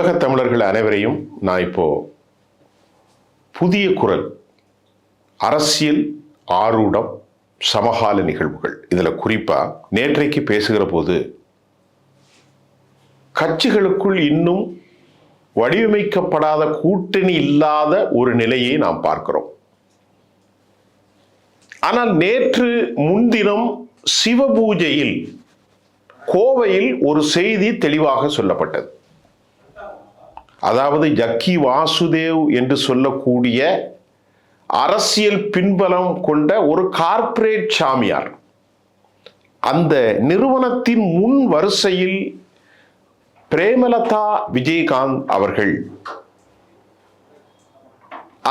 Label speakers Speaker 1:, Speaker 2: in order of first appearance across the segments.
Speaker 1: உலகத் தமிழர்கள் அனைவரையும் நான் இப்போ புதிய குரல் அரசியல் ஆரூடம் சமகால நிகழ்வுகள் இதில் குறிப்பாக நேற்றைக்கு பேசுகிற போது கட்சிகளுக்குள் இன்னும் வடிவமைக்கப்படாத கூட்டணி இல்லாத ஒரு நிலையை நாம் பார்க்கிறோம். ஆனால் நேற்று முன்தினம் சிவபூஜையில் கோவையில் ஒரு செய்தி தெளிவாக சொல்லப்பட்டது. அதாவது ஜக்கி வாசுதேவ் என்று சொல்லக்கூடிய அரசியல் பின்பலம் கொண்ட ஒரு கார்ப்பரேட் சாமியார் அந்த நிறுவனத்தின் முன் வரிசையில் பிரேமலதா விஜயகாந்த் அவர்கள்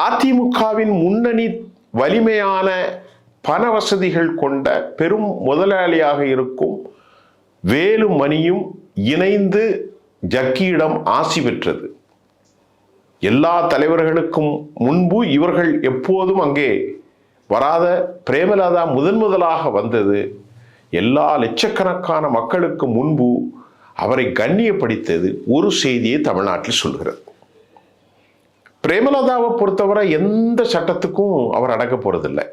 Speaker 1: அதிமுகவின் முன்னணி வலிமையான பண வசதிகள் கொண்ட பெரும் முதலாளியாக இருக்கும் வேலுமணியும் இணைந்து ஜக்கியிடம் ஆசி பெற்றது. எல்லா தலைவர்களுக்கும் முன்பு இவர்கள் எப்போதும் அங்கே வராத பிரேமலதா முதலாக வந்தது. எல்லா லட்சக்கணக்கான மக்களுக்கு முன்பு அவரை கண்ணியப்படுத்தது ஒரு செய்தியை தமிழ்நாட்டில் சொல்கிறது. பிரேமலதாவை பொறுத்தவரை எந்த சட்டத்துக்கும் அவர் அடக்க போறதில்லை.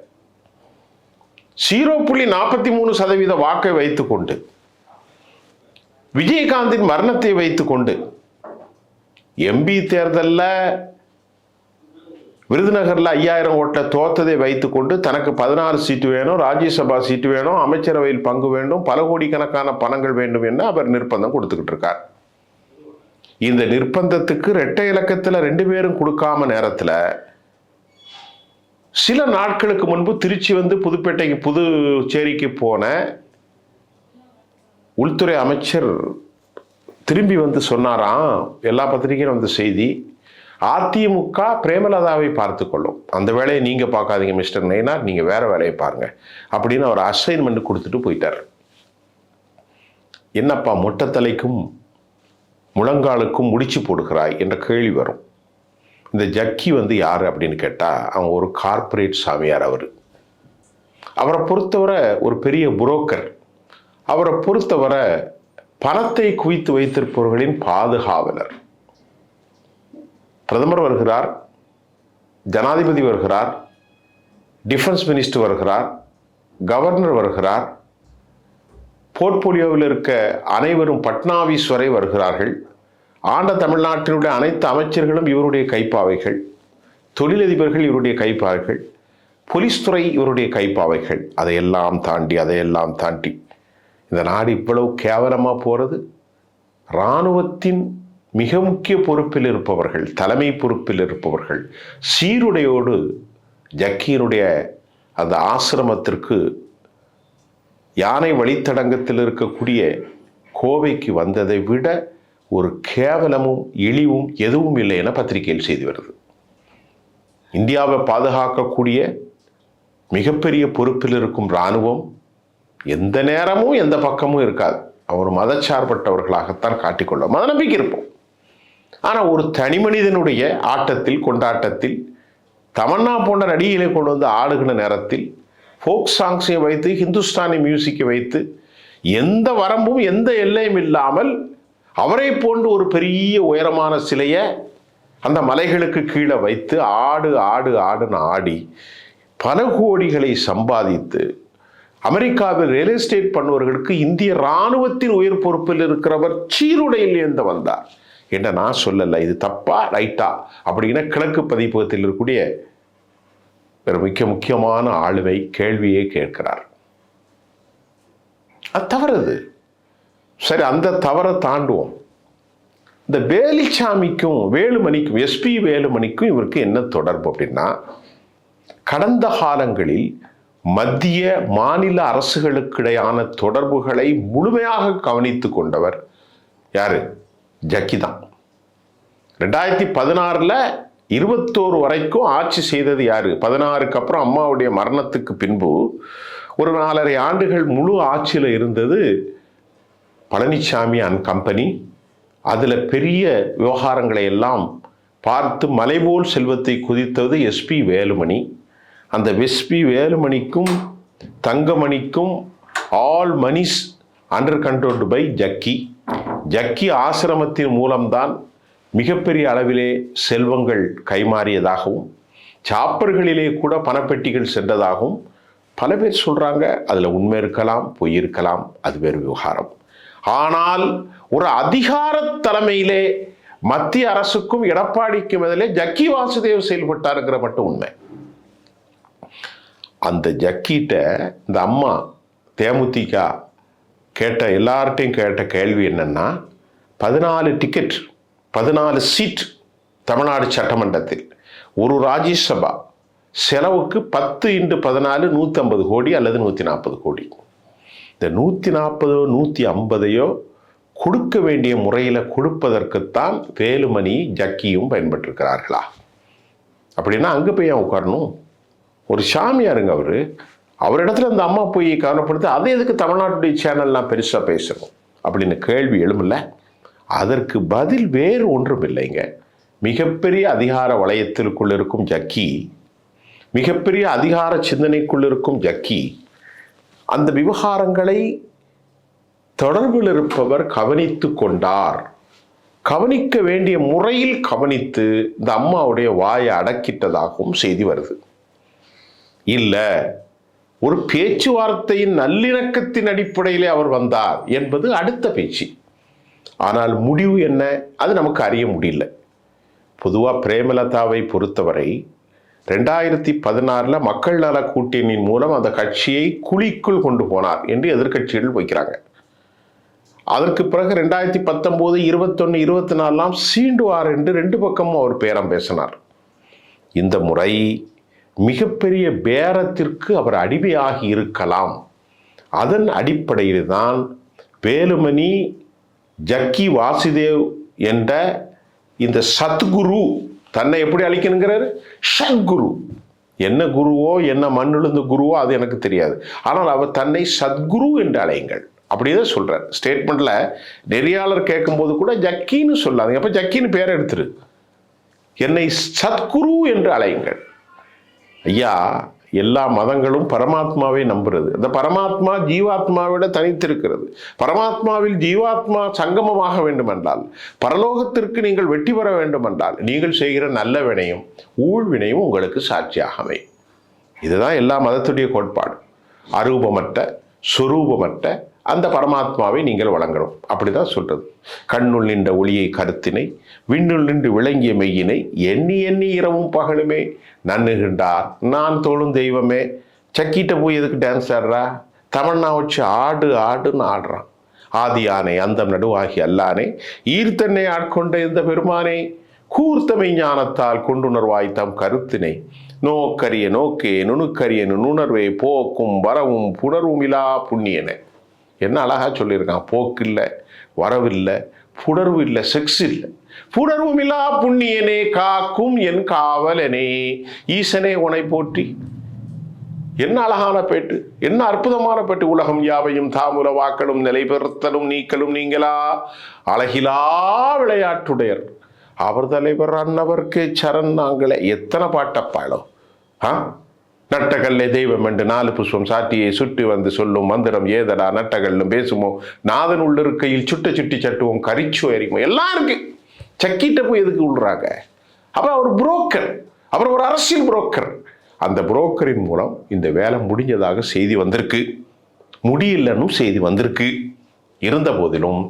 Speaker 1: 0.43% வாக்கை வைத்துக்கொண்டு விஜயகாந்தின் மரணத்தை வைத்துக்கொண்டு எம்பி தேர்தலில் விருதுநகரில் 5000 ஓட்டில் தோத்ததை வைத்துக்கொண்டு தனக்கு 16 சீட்டு வேணும், ராஜ்யசபா சீட்டு வேணும், அமைச்சரவையில் பங்கு வேண்டும், பல கோடிக்கணக்கான பணங்கள் வேண்டும் என்று அவர் நிர்பந்தம் கொடுத்துக்கிட்டு இருக்கார். இந்த நிர்பந்தத்துக்கு இரட்டை இலக்கத்தில் 2 பேரும் கொடுக்காம நேரத்தில் சில நாட்களுக்கு முன்பு திருச்சி வந்து புதுப்பேட்டைக்கு புதுச்சேரிக்கு போன உள்துறை அமைச்சர் திரும்பி வந்து சொன்னாராம், எல்லா பத்திரிகையும் வந்த செய்தி, அதிமுக பிரேமலதாவை பார்த்து கொள்ளும், அந்த வேலையை நீங்கள் பார்க்காதீங்க மிஸ்டர் நயினார், நீங்கள் வேற வேலையை பாருங்க அப்படின்னு அவர் அசைன்மெண்ட் கொடுத்துட்டு போயிட்டார். என்னப்பா மொட்டத்தலைக்கும் முழங்காலுக்கும் முடிச்சு போடுகிறாய் என்ற கேள்வி வரும். இந்த ஜக்கி வந்து யார் அப்படின்னு கேட்டால் அவன் ஒரு கார்ப்பரேட் சாமியார். அவரை பொறுத்தவரை ஒரு பெரிய புரோக்கர். அவரை பொறுத்தவரை பணத்தை குவித்து வைத்திருப்பவர்களின் பாதுகாவலர். பிரதமர் வருகிறார், ஜனாதிபதி வருகிறார், டிஃபென்ஸ் மினிஸ்டர் வருகிறார், கவர்னர் வருகிறார், போர்ட்போலியோவில் இருக்க அனைவரும் பட்னாவிஸ் வரை வருகிறார்கள். ஆண்ட தமிழ்நாட்டினுடைய அனைத்து அமைச்சர்களும் இவருடைய கைப்பாவைகள், தொழிலதிபர்கள் இவருடைய கைப்பாவைகள், போலீஸ் துறை இவருடைய கைப்பாவைகள். அதையெல்லாம் தாண்டி இந்த நாடு இவ்வளவு கேவலமாக போகிறது. இராணுவத்தின் மிக முக்கிய பொறுப்பில் இருப்பவர்கள், தலைமை பொறுப்பில் இருப்பவர்கள் சீருடையோடு ஜக்கியினுடைய அந்த ஆசிரமத்திற்கு யானை வழித்தடங்கத்தில் இருக்கக்கூடிய கோவைக்கு வந்ததை விட ஒரு கேவலமும் இழிவும் எதுவும் இல்லை என பத்திரிகையில் செய்து வருது. இந்தியாவை பாதுகாக்கக்கூடிய மிகப்பெரிய பொறுப்பில் இருக்கும் இராணுவம் எந்த நேரமும் எந்த பக்கமும் இருக்காது. அவர் மதச்சார்பற்றவர்களாகத்தான் காட்டிக்கொள்ள மத நம்பிக்கை இருப்போம். ஆனால் ஒரு தனி மனிதனுடைய ஆட்டத்தில் கொண்டாட்டத்தில் தமன்னா போன்ற நடிகைகளை கொண்டு வந்து ஆடுகிற நேரத்தில் ஃபோக் சாங்ஸை வைத்து ஹிந்துஸ்தானி மியூசிக்கை வைத்து எந்த வரம்பும் எந்த எல்லையும் இல்லாமல் அவரை போன்று ஒரு பெரிய உயரமான சிலையை அந்த மலைகளுக்கு கீழே வைத்து ஆடுன்னு ஆடி பல கோடிகளை சம்பாதித்து அமெரிக்காவில் ரியல் எஸ்டேட் பண்ணுவர்களுக்கு இந்திய இராணுவத்தின் உயர் பொறுப்பில் இருக்கிறவர் சீருடையில் ஏந்த வந்தார் என்று நான் சொல்லலை. இது தப்பா ரைட்டா அப்படின்னா கிழக்கு பதிப்பகத்தில் இருக்கக்கூடிய ஒரு முக்கியமான ஆளுமை கேள்வியை கேட்கிறார். அது தவறுது. சரி, அந்த தவறை தாண்டுவோம். இந்த வேலுச்சாமிக்கும் வேலுமணிக்கும் எஸ்பி வேலுமணிக்கும் இவருக்கு என்ன தொடர்பு அப்படின்னா, கடந்த காலங்களில் மத்திய மாநில அரசுகளுக்கு இடையான தொடர்புகளை முழுமையாக கவனித்து கொண்டவர் யாரு? ஜக்கி தான். 2016 21 வரைக்கும் ஆட்சி செய்தது யாரு? 16க்கு அப்புறம் அம்மாவுடைய மரணத்துக்கு பின்பு ஒரு 4.5 ஆண்டுகள் முழு ஆட்சியில் இருந்தது பழனிசாமி அண்ட் கம்பெனி. அதில் பெரிய விவகாரங்களை எல்லாம் பார்த்து மலைபோல் செல்வத்தை குதித்தது எஸ்பி வேலுமணி. அந்த எஸ்பி வேலுமணிக்கும் தங்கமணிக்கும் all Manis under controlled by Jaggi. Jaggi ஆசிரமத்தின் மூலம்தான் மிகப்பெரிய அளவிலே செல்வங்கள் கைமாறியதாகவும் சாப்பர்களிலே கூட பணப்பெட்டிகள் சென்றதாகவும் பல பேர் சொல்கிறாங்க. அதில் உண்மை இருக்கலாம், பொய் இருக்கலாம், அது வேறு விவகாரம். ஆனால் ஒரு அதிகார தலைமையிலே மத்திய அரசுக்கும் எடப்பாடிக்கும் எதிலே ஜக்கி வாசுதேவ் செயல்பட்டாருங்கிற மட்டும் உண்மை. அந்த ஜக்கிட்ட இந்த அம்மா தேமுதிக கேட்ட எல்லார்ட்டையும் கேட்ட கேள்வி என்னன்னா, 14 டிக்கெட் 14 சீட் தமிழ்நாடு சட்டமன்றத்தில், ஒரு ராஜ்யசபா செலவுக்கு 10 × 14 150 கோடி அல்லது 140 கோடி. இந்த 140 150 கொடுக்க வேண்டிய முறையில் கொடுப்பதற்குத்தான் வேலுமணி ஜக்கியும் பயன்பட்டிருக்கிறார்களா? அப்படின்னா அங்கே போய் ஏன் உட்காரணும்? ஒரு சாமியாருங்க அவரிடத்துல அந்த அம்மா போய் கவனப்படுத்த, அதை எதுக்கு தமிழ்நாட்டுடைய சேனல்லாம் பெருசாக பேசணும் அப்படின்னு கேள்வி எழுமல. அதற்கு பதில் வேறு ஒன்றும் இல்லைங்க. மிகப்பெரிய அதிகார வளையத்திற்குள் இருக்கும் ஜக்கி, மிகப்பெரிய அதிகார சிந்தனைக்குள் இருக்கும் ஜக்கி, அந்த விவகாரங்களை தொடர்பில் இருப்பவர் கவனித்து கொண்டார். கவனிக்க வேண்டிய முறையில் கவனித்து இந்த அம்மாவுடைய வாயை அடக்கிட்டதாகவும் செய்தி வருது. இல்லை, ஒரு பேச்சுவார்த்தையின் நல்லிணக்கத்தின் அடிப்படையிலே அவர் வந்தார் என்பது அடுத்த பேச்சு. ஆனால் முடிவு என்ன, அது நமக்கு அறிய முடியல. பொதுவாக பிரேமலதாவை பொறுத்தவரை 2016 மக்கள் நல கூட்டணியின் மூலம் அந்த கட்சியை குழிக்குள் கொண்டு போனார் என்று எதிர்க்கட்சிகள் வைக்கிறாங்க. அதற்கு பிறகு 2019, 21, 24 சீண்டுவார் என்று 2 பக்கமும் அவர் பேரம் பேசினார். இந்த முறை மிகப்பெரிய பேரத்திற்கு அவர் அடிமையாகி இருக்கலாம். அதன் அடிப்படையில் தான் வேலுமணி ஜக்கி வாசுதேவ் என்ற இந்த சத்குரு தன்னை எப்படி அழைக்கணுங்கிறாரு? சத்குரு. என்ன குருவோ என்ன மண்ணுழுந்த குருவோ அது எனக்கு தெரியாது. ஆனால் அவர் தன்னை சத்குரு என்று அழையுங்கள் அப்படிதான் சொல்றார். ஸ்டேட்மெண்ட்ல நெறியாளர் கேட்கும்போது கூட ஜக்கின்னு சொல்லாதீங்க, அப்ப ஜக்கின்னு பேர் எடுத்துரு, என்னை சத்குரு என்று அழையுங்கள். ஐயா, எல்லா மதங்களும் பரமாத்மாவை நம்புறது. அந்த பரமாத்மா ஜீவாத்மாவிட தனித்திருக்கிறது. பரமாத்மாவில் ஜீவாத்மா சங்கமமாக வேண்டுமென்றால், பரலோகத்திற்கு நீங்கள் வெற்றி பெற வேண்டுமென்றால், நீங்கள் செய்கிற நல்ல வினையும் ஊழ்வினையும் உங்களுக்கு சாட்சியாக அமையும். இதுதான் எல்லா மதத்துடைய கோட்பாடு. அரூபமற்ற சொரூபமற்ற அந்த பரமாத்மாவை நீங்கள் வழங்கணும் அப்படிதான் சொல்றது. கண்ணுள் நின்ற ஒளியை கருத்தினை, விண்ணுள் நின்று விளங்கிய மெய்யினை, எண்ணி எண்ணி இரவும் பகலுமே நன்னுகின்றார் நான் தோளும் தெய்வமே. சக்கிட்ட போய் எதுக்கு டான்ஸ் ஆடுறா? தமன்னா வச்சு ஆடு ஆடுன்னு ஆடுறான். ஆதி யானை அந்தம் நடுவாகி அல்லானே, ஈர்த்தன்னை ஆட்கொண்ட இந்த பெருமானே, கூர்த்தமை ஞானத்தால் கொண்டுணர்வாய் தம் கருத்தினை, நோக்கரிய நோக்கே நுணுக்கரிய நுணர்வே, போக்கும் வரவும் புணர்வும் இலா புண்ணியனே. என்ன அழகா சொல்லியிருக்கான். போக்கு இல்லை, வரவில்லை, புணர்வு இல்லை, செக்ஸ் இல்லை, புணர்வும் இல்லா புண்ணியனே, காக்கும் என் காவலனே, ஈசனே உனை போற்றி. என்ன அழகான பேட்டு, என்ன அற்புதமான பேட்டு. உலகம் யாவையும் தாமுல வாக்களும் நிலை பெறுத்தலும் நீக்கலும் நீங்களா அழகிலா விளையாட்டுடையர் அவர் தலைவர் அன்னவர்க்கு சரண் நாங்களே. எத்தனை பாட்டப்பாளம். நட்டகல்லே தெய்வம் என்று 4 புஷ்பம் சாட்டியை சுட்டி வந்து சொல்லும் மந்திரம் ஏதடா நட்டகல்லும் பேசுமோ, நாதன் உள்ளிருக்கையில் சுட்ட சுட்டி சட்டுவோம் கரிச்சோ எரிமோ. எல்லாம் இருக்கு. சக்கிட்ட போய் எதுக்கு விடுறாங்க? அப்ப அவர் புரோக்கர், அவர் ஒரு அரசியல் புரோக்கர். அந்த புரோக்கரின் மூலம் இந்த வேலை முடிஞ்சதாக செய்தி வந்திருக்கு, முடியலன்னு செய்தி வந்திருக்கு. இருந்த போதிலும்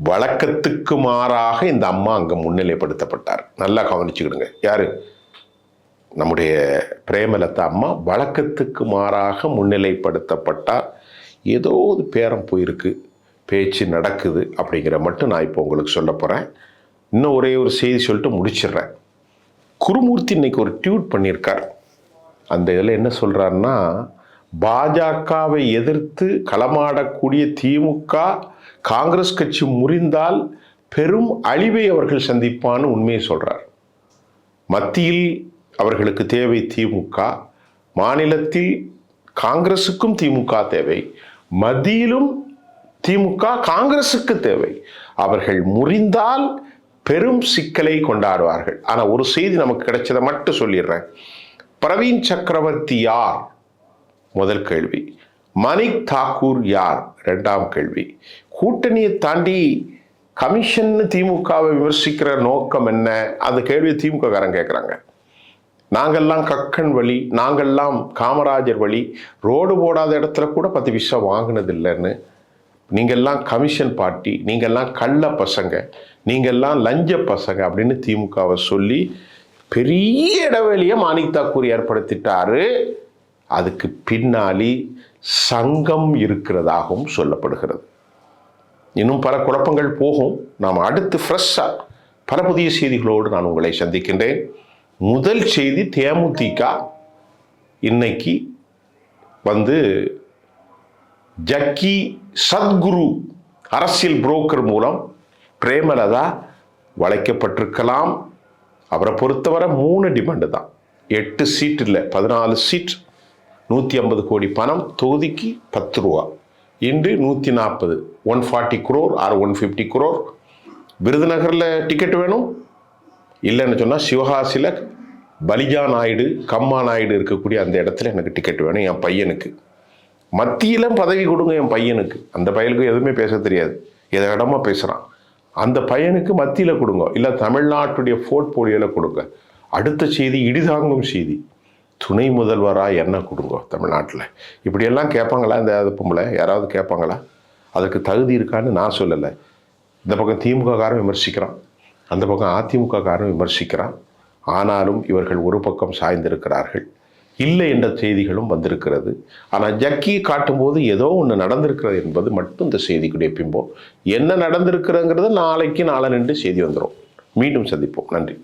Speaker 1: வழக்கத்துக்கு மாறாக இந்த அம்மா அங்க முன்னிலைப்படுத்தப்பட்டார். நல்லா கவனிச்சுக்கிடுங்க. யாரு? நம்முடைய பிரேமலதா அம்மா வழக்கத்துக்கு மாறாக முன்னிலைப்படுத்தப்பட்டார். ஏதோ ஒரு பேரம் போயிருக்கு, பேச்சு நடக்குது அப்படிங்கிற மட்டும் நான் இப்போ உங்களுக்கு சொல்ல போகிறேன். இன்னும் ஒரே ஒரு செய்தி சொல்லிட்டு முடிச்சிடுறேன். குருமூர்த்தி இன்னைக்கு ஒரு ட்வீட் பண்ணியிருக்கார். அந்த இதில் என்ன சொல்கிறாருன்னா, பாஜகவை எதிர்த்து களமாடக்கூடிய திமுக காங்கிரஸ் கட்சி முறிந்தால் பெரும் அழிவை அவர்கள் சந்திப்பான்னு உண்மையை சொல்கிறார். மத்தியில் அவர்களுக்கு தேவை திமுக, மாநிலத்தில் காங்கிரசுக்கும் திமுக தேவை, மத்தியிலும் திமுக காங்கிரசுக்கு தேவை. அவர்கள் முறிந்தால் பெரும் சிக்கலை கொண்டாடுவார்கள். ஆனால் ஒரு செய்தி நமக்கு கிடைச்சதை மட்டும் சொல்லிடுறேன். பிரவீன் சக்கரவர்த்தி யார்? முதல் கேள்வி. மணிக் தாக்கூர் யார்? 2ஆம் கேள்வி. கூட்டணியை தாண்டி கமிஷன் திமுகவை விமர்சிக்கிற நோக்கம் என்ன? அந்த கேள்வியை திமுக காரங்க கேட்குறாங்க. நாங்கள்லாம் கக்கன் வழி, நாங்கள்லாம் காமராஜர் வழி, ரோடு போடாத இடத்துல கூட 10 பைசா வாங்கினது இல்லைன்னு, நீங்கள்லாம் கமிஷன் பார்ட்டி, நீங்கள்லாம் கள்ள பசங்க, நீங்கள்லாம் லஞ்ச பசங்க அப்படின்னு திமுகவை சொல்லி பெரிய இடைவெளியை மாணிக் தாக்கூர் ஏற்படுத்திட்டாரு. அதுக்கு பின்னாடி சங்கம் இருக்கிறதாகவும் சொல்லப்படுகிறது. இன்னும் பல குழப்பங்கள் போகும். நாம் அடுத்து ஃப்ரெஷ்ஷாக பல புதிய செய்திகளோடு நான் உங்களை சந்திக்கின்றேன். முதல் செய்தி, தேமுதிக இன்னைக்கு ஜக்கி சத்குரு அரசியல் புரோக்கர் மூலம் பிரேமலதா வளைக்கப்பட்டிருக்கலாம். அவரை பொறுத்தவரை 3 டிமாண்டு தான். 8 சீட் இல்லை, 14 சீட், 150 கோடி பணம், தொகுதிக்கு 10 ரூபா. இன்று 140, 140 crore ஆர் 150 crore. விருதுநகரில் டிக்கெட் வேணும், இல்லைன்னு சொன்னால் சிவகாசியில் பலிஜா நாயுடு, கம்மா நாயுடு இருக்கக்கூடிய அந்த இடத்துல எனக்கு டிக்கெட் வேணும் என் பையனுக்கு. மத்தியிலும் பதவி கொடுங்க என் பையனுக்கு. அந்த பையனுக்கு எதுவுமே பேச தெரியாது, எதை இடமா பேசுகிறான். அந்த பையனுக்கு மத்தியில் கொடுங்க, இல்லை தமிழ்நாட்டுடைய போர்ட்போலியோவில் கொடுங்க. அடுத்த செய்தி, இடிதாங்கும் செய்தி, துணை முதல்வராக என்ன கொடுங்க தமிழ்நாட்டில். இப்படியெல்லாம் கேட்பாங்களா? இந்த பொம்பளை யாராவது கேட்பாங்களா? அதுக்கு தகுதி இருக்கான்னு நான் சொல்லலை. இந்த பக்கம் திமுக காரன் விமர்சிக்கிறான், அந்த பக்கம் அதிமுக காரன் விமர்சிக்கிறான். ஆனாலும் இவர்கள் ஒரு பக்கம் சாய்ந்திருக்கிறார்கள். இல்லை என்ற செய்திகளும் வந்திருக்கிறது. ஆனால் ஜக்கியை காட்டும்போது ஏதோ ஒன்று நடந்திருக்கிறது என்பது மட்டும் இந்த செய்திக்குடைய பிம்பம். என்ன நடந்திருக்கிறங்கிறது நாளைக்கு நாளை நின்று செய்தி வந்துடும். மீண்டும் சந்திப்போம். நன்றி.